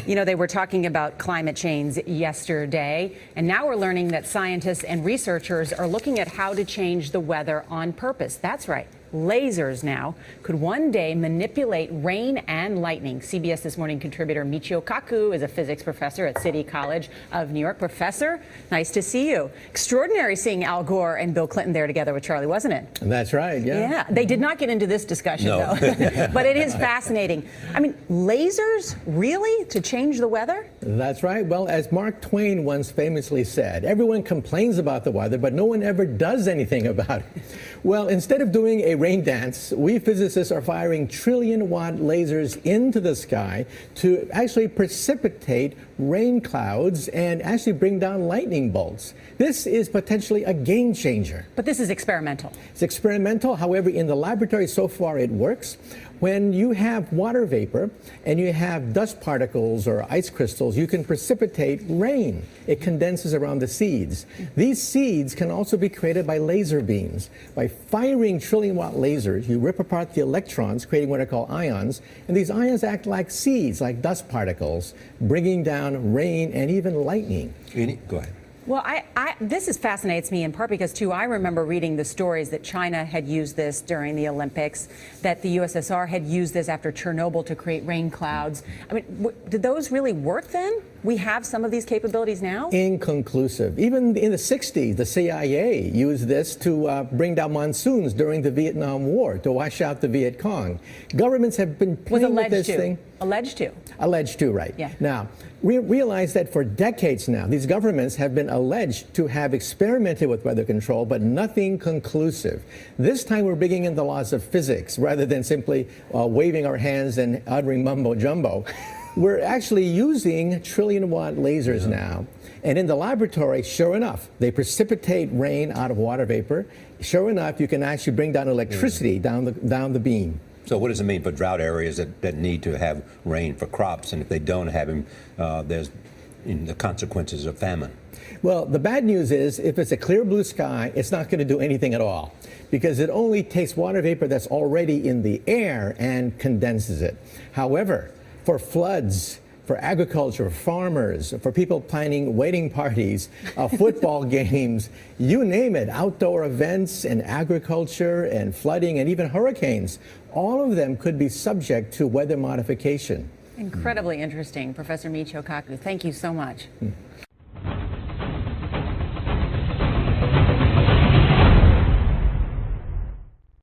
You know, they were talking about climate change yesterday, and now we're learning that scientists and researchers are looking at how to change the weather on purpose. That's right. Lasers now could one day manipulate rain and lightning. CBS This Morning contributor Michio Kaku is a physics professor at City College of New York. Professor, nice to see you. Extraordinary seeing Al Gore and Bill Clinton there together with Charlie, wasn't it? That's right, yeah. Yeah, they did not get into this discussion, though. But it is fascinating. I mean, lasers, really, to change the weather? That's right. Well, as Mark Twain once famously said, everyone complains about the weather, but no one ever does anything about it. Well, instead of doing a rain dance, we physicists are firing trillion-watt lasers into the sky to actually precipitate rain clouds and actually bring down lightning bolts. This is potentially a game changer. But this is experimental. It's experimental. However, in the laboratory so far it works. When you have water vapor and you have dust particles or ice crystals, you can precipitate rain. It condenses around the seeds. These seeds can also be created by laser beams. By firing trillion-watt lasers, you rip apart the electrons, creating what are called ions, and these ions act like seeds, like dust particles, bringing down rain and even lightning. Go ahead. Well, this fascinates me in part because, too, I remember reading the stories that China had used this during the Olympics, that the USSR had used this after Chernobyl to create rain clouds. I mean, did those really work then? We have some of these capabilities now? Inconclusive. Even in the 60s, the CIA used this to bring down monsoons during the Vietnam War, to wash out the Viet Cong. Governments have been playing with this thing. Alleged to. Alleged to, right. Yeah. Now, we realize that for decades now, these governments have been alleged to have experimented with weather control, but nothing conclusive. This time we're bringing in the laws of physics rather than simply waving our hands and uttering mumbo-jumbo. We're actually using trillion-watt lasers now. And in the laboratory, sure enough, they precipitate rain out of water vapor. Sure enough, you can actually bring down electricity down the beam. So what does it mean for drought areas that need to have rain for crops? And if they don't have them, there's the consequences of famine. Well, the bad news is if it's a clear blue sky, it's not going to do anything at all because it only takes water vapor that's already in the air and condenses it. However, for floods, for agriculture, farmers, for people planning wedding parties, football games, you name it, outdoor events and agriculture and flooding and even hurricanes, all of them could be subject to weather modification. Incredibly interesting. Professor Michio Kaku, thank you so much.